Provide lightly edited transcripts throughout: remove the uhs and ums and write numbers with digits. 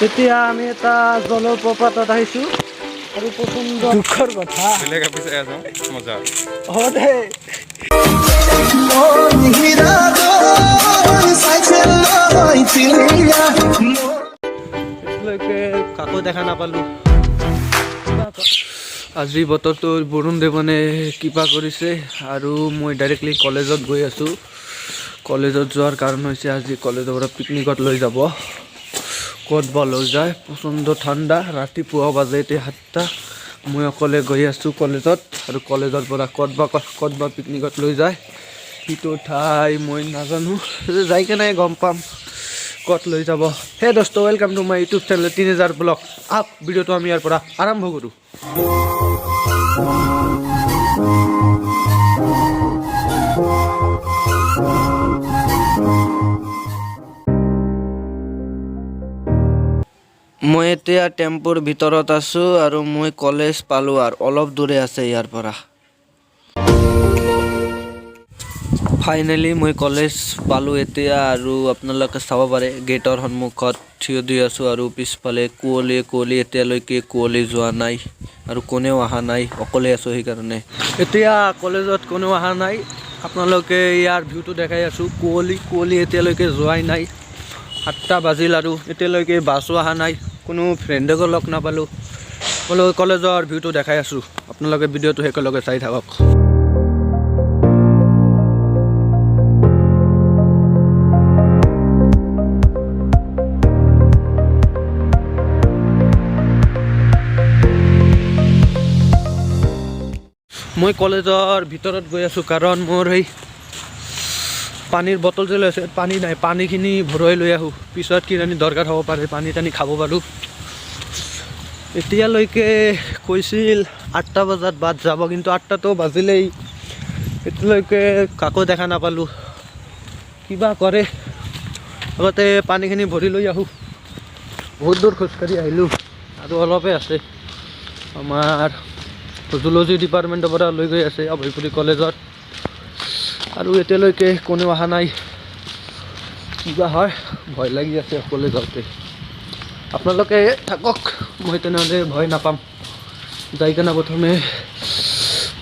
তেতিয়া আমি এটা জলপ্ৰপাতত আহিছো আৰু প্ৰচণ্ড দুখৰ কথা হ'ব দে এতিয়ালৈকে কাকো দেখা নাপালো। আজি বতৰটো বৰুণ দেৱনে কিবা কৰিছে আৰু মই ডাইৰেক্টলি কলেজত গৈ আছোঁ। কলেজত যোৱাৰ কাৰণ হৈছে আজি কলেজৰ পৰা পিকনিকত লৈ যাব। ক'ত বা লৈ যায়, প্ৰচণ্ড ঠাণ্ডা, ৰাতিপুৱা বাজে এতিয়া 7টা। মই অকলে গৈ আছোঁ কলেজত আৰু কলেজৰ পৰা ক'ত বা পিকনিকত লৈ যায় সেইটো ঠাই মই নাজানো, যাই কেনে গম পাম ক'ত লৈ যাব। হে দোস্ত, welcome to my YouTube channel 3000 blog. Up ভিডিঅ'টো আমি ইয়াৰ পৰা আৰম্ভ কৰোঁ। মই এতিয়া টেম্পুৰ ভিতৰত আছোঁ আৰু মই কলেজ পালোঁ আৰু অলপ দূৰে আছে ইয়াৰ পৰা। ফাইনেলি মই কলেজ পালোঁ এতিয়া আৰু আপোনালোকে চাব পাৰে গেটৰ সন্মুখত থিয় দি আছোঁ আৰু পিছফালে কুঁৱলী এতিয়ালৈকে কুঁৱলী যোৱা নাই আৰু কোনেও অহা নাই, অকলে আছোঁ সেইকাৰণে। এতিয়া কলেজত কোনেও অহা নাই, আপোনালোকে ইয়াৰ ভিউটো দেখাই আছোঁ। কুঁৱলী এতিয়ালৈকে যোৱাই নাই। 7টা বাজিল আৰু এতিয়ালৈকে বাছো অহা নাই, কোনো ফ্ৰেণ্ডকো লগ নাপালোঁ। কলেজৰ ভিউটো দেখাই আছোঁ, আপোনালোকে ভিডিঅ'টো একেলগে চাই থাকক। মই কলেজৰ ভিতৰত গৈ আছোঁ কাৰণ মোৰ সেই পানীৰ বটল যে লৈ আছে, পানী নাই, পানীখিনি ভৰাই লৈ আহোঁ, পিছত কিজানি দৰকাৰ হ'ব পাৰে, পানী টানি খাব পাৰোঁ। এতিয়ালৈকে কৈছিল 8টা বজাত বাট যাব, কিন্তু 8টাতো বাজিলেই, এতিয়ালৈকে কাকো দেখা নাপালোঁ। কিবা কৰে, আগতে পানীখিনি ভৰি লৈ আহোঁ। বহুত দূৰ খোজকাঢ়ি আহিলোঁ আৰু অলপে আছে। আমাৰ জুলজি ডিপাৰ্টমেণ্টৰ পৰা লৈ গৈ আছে অভয়পুৰী কলেজত আৰু এতিয়ালৈকে কোনেও অহা নাই। কিবা হয়, ভয় লাগি আছে অকলে যাওঁতে। আপোনালোকে থাকক, মই তেনেহ'লে ভয় নাপাম। যাই কেনে প্ৰথমে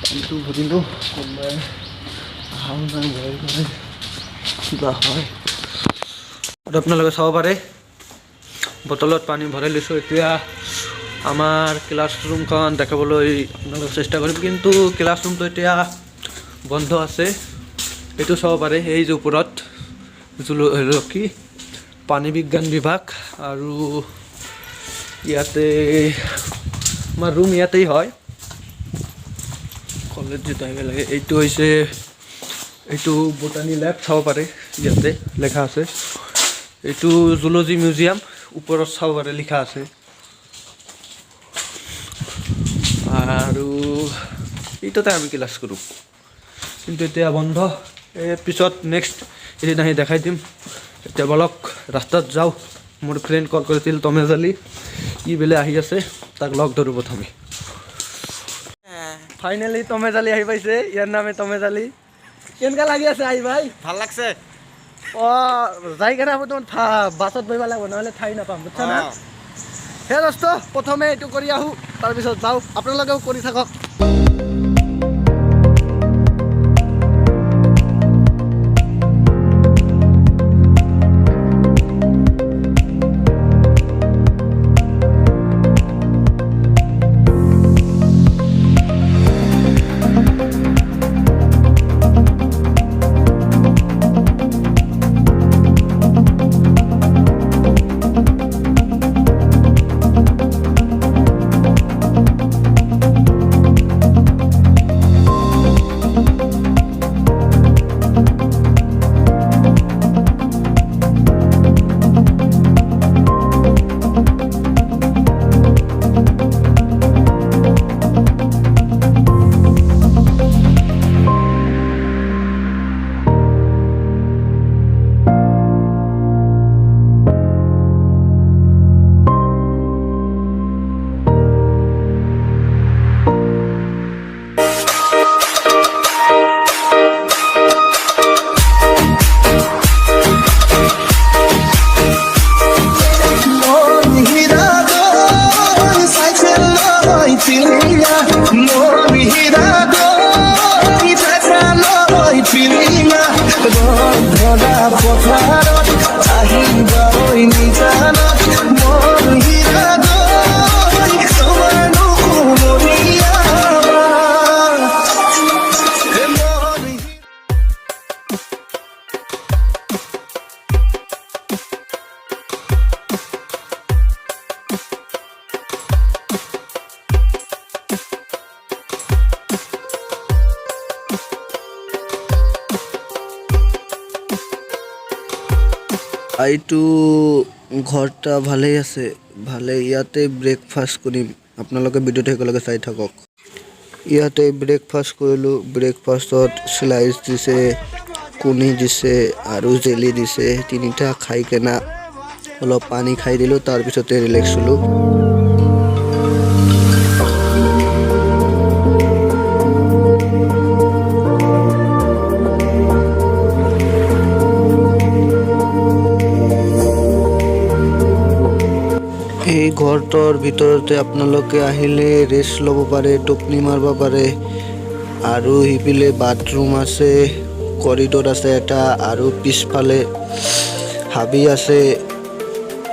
পানীটো ভৰিলোঁ, কোনোবাই অহাও নাই, ভয় কৰে কিবা হয়। আৰু আপোনালোকে চাব পাৰে বটলত পানী ভৰাই লৈছোঁ। এতিয়া আমাৰ ক্লাছৰুমখন দেখাবলৈ আপোনালোকে চেষ্টা কৰিম, কিন্তু ক্লাছৰুমটো এতিয়া বন্ধ আছে। এইটো চাব পাৰে, এই যে ওপৰত কি পানী বিজ্ঞান বিভাগ, আৰু ইয়াতে আমাৰ ৰুম ইয়াতেই হয়। কলেজ যেটা আহিব লাগে, এইটো হৈছে বটানী লেব, চাব পাৰে ইয়াতে লেখা আছে। এইটো জুলজি মিউজিয়াম, ওপৰত চাব পাৰে লিখা আছে। আৰু এইটোতে আমি ক্লাছ কৰোঁ, কিন্তু এতিয়া বন্ধ। পিছত নেক্সট এদিন আহি দেখাই দিম। এতিয়া বলক ৰাস্তাত যাওঁ। মোৰ ফ্ৰেণ্ড কল কৰিছিল তমেজালি, ই বেলে আহি আছে, তাক লগ ধৰোঁ প্ৰথমে। ফাইনেলি তমেজালি আহি পাইছে, ইয়াৰ নামে তমেজালি। কেনেকুৱা লাগি আছে আহি ভাই? ভাল লাগছে। যাই কেনে তোমাৰ বাছত বহিব লাগিব, নহ'লে ঠাই নাপাম, বুজিছা না? সেই দোস্ত, প্ৰথমে এইটো কৰি আহোঁ, তাৰপিছত যাওঁ, আপোনালোকেও কৰি থাকক। এইটো ঘৰটা ভালেই আছে, ভালে। ইয়াতে ব্ৰেকফাষ্ট কৰিম, আপোনালোকে ভিডিঅ'টো একেলগে চাই থাকক। ইয়াতে ব্ৰেকফাষ্ট কৰিলোঁ। ব্ৰেকফাষ্টত স্লাইচ দিছে, কণী দিছে আৰু জেলি দিছে। তিনিটা খাই কেনে অলপ পানী খাই দিলোঁ, তাৰপিছতে ৰিলেক্স হ'লোঁ। এই ঘৰটোৰ ভিতৰতে আপোনালোকে আহিলে ৰেষ্ট ল'ব পাৰে, টোপনি মাৰিব পাৰে। আৰু সিফালে বাথৰুম আছে, কৰিডৰ আছে এটা, আৰু পিছফালে হাবি আছে,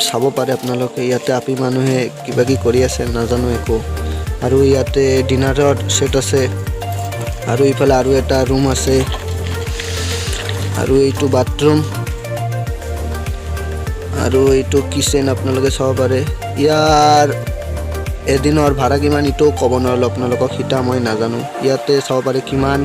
চাব পাৰে আপোনালোকে। ইয়াতে আপি মানুহে কিবা কি কৰি আছে নাজানো একো। আৰু ইয়াতে ডিনাৰৰ ছেট আছে, আৰু ইফালে আৰু এটা ৰুম আছে, আৰু এইটো বাথৰুম, আৰু এইটো কিচেন আপোনালোকে চাব পাৰে। ইয়াৰ এদিনৰ ভাড়া কিমান এইটো ক'ব নোৱাৰিলোঁ আপোনালোকক, সিটা মই নাজানো। ইয়াতে চাব পাৰে কিমান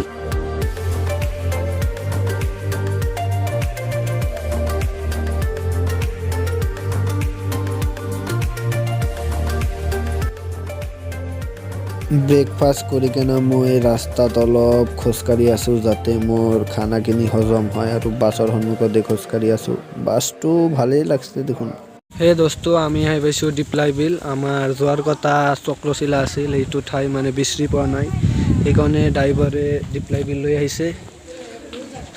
ব্ৰেকফাষ্ট কৰি কেনে মই ৰাস্তাত অলপ খোজকাঢ়ি আছোঁ, যাতে মোৰ খানাখিনি হজম হয়। আৰু বাছৰ সন্মুখতে খোজকাঢ়ি আছোঁ। বাছটো ভালেই লাগছে দেখোন। সেই দোস্তো আমি আহি পাইছোঁ দিপ্লাই বিল। আমাৰ যোৱাৰ কথা চক্ৰশিলা আছিল, সেইটো ঠাই মানে বিচাৰি পোৱা নাই, সেইকাৰণে ড্ৰাইভাৰে দিপ্লাই বিল লৈ আহিছে।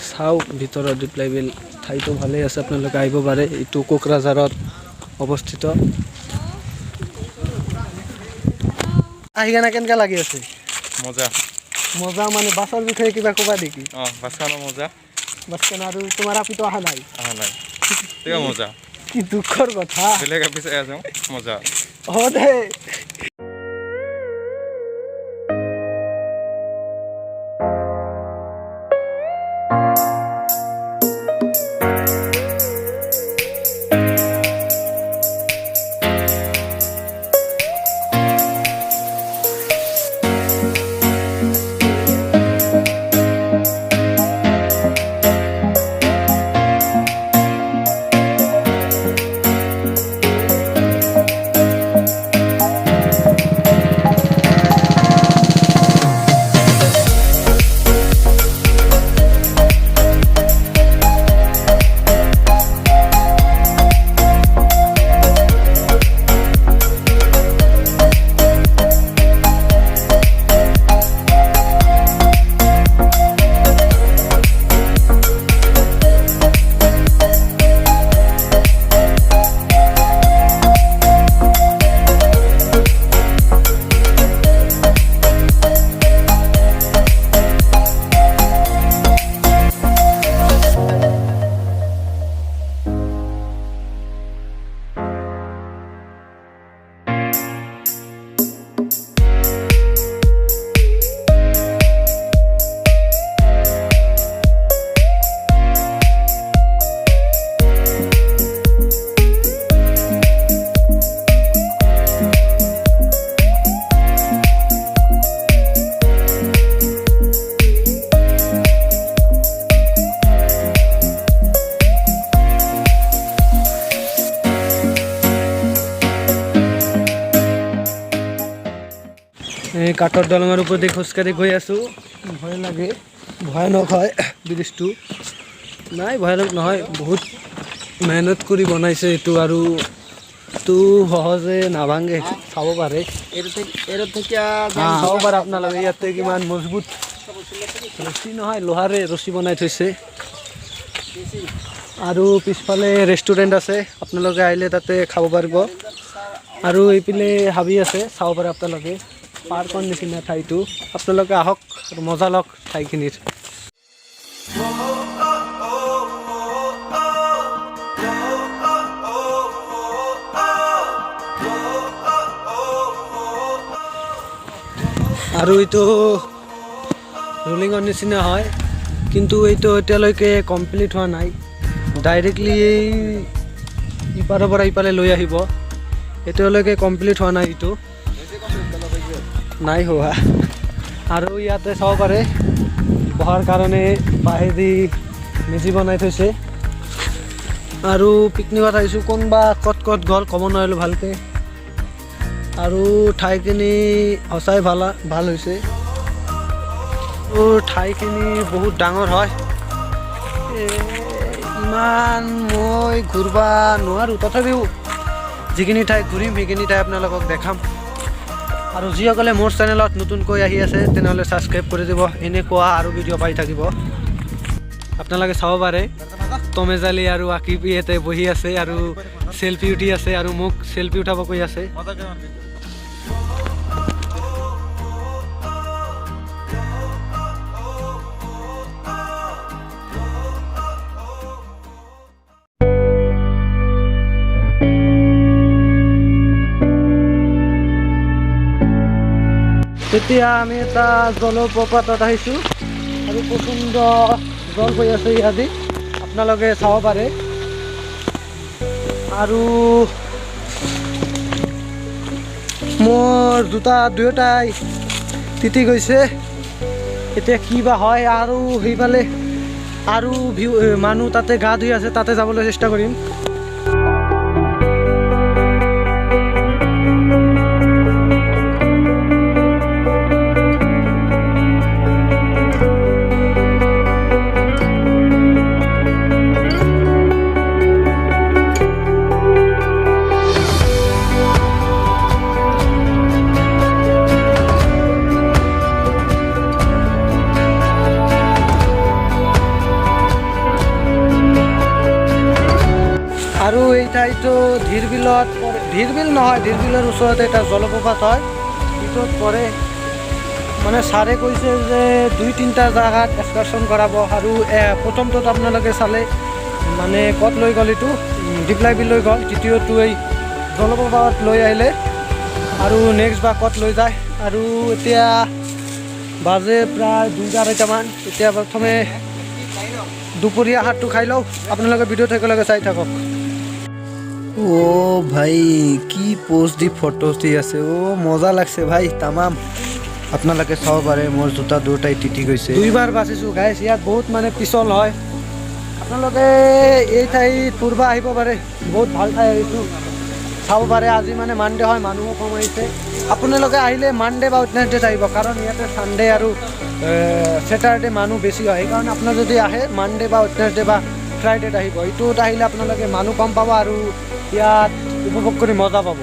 চাওক ভিতৰত দিপ্লাই বিল ঠাইটো ভালেই আছে, আপোনালোকে আহিব পাৰে। এইটো কোকৰাঝাৰত অৱস্থিত। আহি কেনে কেনেকুৱা লাগি আছে? মজা মজা মানে বাছৰ বিষয়ে কিবা ক'বা নেকি? বাছখনো মজা। বাছখন আৰু তোমাৰ আপিতো অহা নাই? মজা। কি দুখৰ কথা। বেলেগ অফিচে যাওঁ, মজা। দে এই কাঠৰ দলঙৰ ওপৰতে খোজকাঢ়ি গৈ আছোঁ। ভয় লাগে, ভয়ানক হয় ব্ৰিজটো। নাই ভয়ানক নহয়, বহুত মেহনত কৰি বনাইছে এইটো, আৰু এইটো সহজে নাভাঙে, চাব পাৰে। চাব পাৰে আপোনালোকে ইয়াতে কিমান মজবুত ৰছী নহয়, লোহাৰে ৰছী বনাই থৈছে। আৰু পিছফালে ৰেষ্টুৰেণ্ট আছে, আপোনালোকে আহিলে তাতে খাব পাৰিব। আৰু এইপিনে হাবি আছে, চাব পাৰে আপোনালোকে। পাৰ্কৰ নিচিনা ঠাইটো, আপোনালোকে আহক আৰু মজা লওক ঠাইখিনিৰ। আৰু এইটো ৰোলিঙৰ নিচিনা হয়, কিন্তু এইটো এতিয়ালৈকে কমপ্লিট হোৱা নাই। ডাইৰেক্টলি ইপাৰৰ পৰা ইপাৰে লৈ আহিব, এতিয়ালৈকে কমপ্লিট হোৱা নাই, এইটো নাই হোৱা। আৰু ইয়াতে চাব পাৰে বহাৰ কাৰণে বাঁহেদি মেজি বনাই থৈছে। আৰু পিকনিকত আহিছোঁ কোনবা ক'ত ক'ত গ'ল ক'ব নোৱাৰিলোঁ ভালকৈ আৰু ঠাইখিনি সঁচাই ভাল হৈছে ঠাইখিনি বহুত ডাঙৰ হয় ইমান মই ঘূৰবা নোৱাৰোঁ তথাপিও যিখিনি ঠাই ঘূৰিম সেইখিনি ঠাই আপোনালোকক দেখাম আৰু যিসকলে মোৰ চেনেলত নতুনকৈ আহি আছে তেনেহ'লে ছাবস্ক্ৰাইব কৰি দিব এনেকুৱা আৰু ভিডিঅ' পাই থাকিব আপোনালোকে চাব পাৰে তমেজালি আৰু আকিব ইয়াতে বহি আছে আৰু চেল্ফি উঠি আছে আৰু মোক চেল্ফি উঠাব কৈ আছে তেতিয়া আমি এটা জলপ্ৰপাতত আহিছোঁ আৰু প্ৰচণ্ড জল হৈ আছে ইয়াতে আপোনালোকে চাব পাৰে আৰু মোৰ জোতা দুয়োটাই তিতি গৈছে এতিয়া কি বা হয় আৰু সেইফালে আৰু মানুহ তাতে গা ধুই আছে তাতে যাবলৈ চেষ্টা কৰিম আৰু এই ঠাইটো ধিৰবিলৰ ওচৰতে এটা জলপ্ৰপাত হয় এইটোত পৰে মানে ছাৰে কৈছে যে 2-3টা জেগাত এক্সকাৰ্ছন কৰাব আৰু প্ৰথমটোত আপোনালোকে চালে মানে ক'ত লৈ গ'ল এইটো ডিপ্লাই বিল লৈ গ'ল দ্বিতীয়টো এই জলপ্ৰপাত লৈ আহিলে আৰু নেক্সট বা ক'ত লৈ যায় আৰু এতিয়া বাজে প্ৰায় 2-2:30মান এতিয়া প্ৰথমে দুপৰীয়া আহাৰটো খাই লওঁ আপোনালোকে ভিডিঅ'ত একেলগে চাই থাকক ভাই কি পোষ্ট দি ফটোজ দি আছে মজা লাগছে ভাই তামাম আপোনালোকে চাব পাৰে মোৰ জোতা দুটাই তিতি গৈছে 2বাৰ বাচিছোঁ গাইছ ইয়াত বহুত মানে পিছল হয় আপোনালোকে এই ঠাইত ফুৰিব আহিব পাৰে বহুত ভাল ঠাই আহিছোঁ চাব পাৰে আজি মানে মানডে হয় মানুহো কম আহিছে আপোনালোকে আহিলে মানডে বা ৱেডনেছডেত আহিব কাৰণ ইয়াতে ছানডে আৰু ছেটাৰডে মানুহ বেছি হয় সেইকাৰণে আপোনাৰ যদি আহে মানডে বা ৱেডনেছডে বা ফ্ৰাইডেত আহিব এইটোত আহিলে আপোনালোকে মানুহ কম পাব আৰু ইয়াত উপভোগ কৰি মজা পাব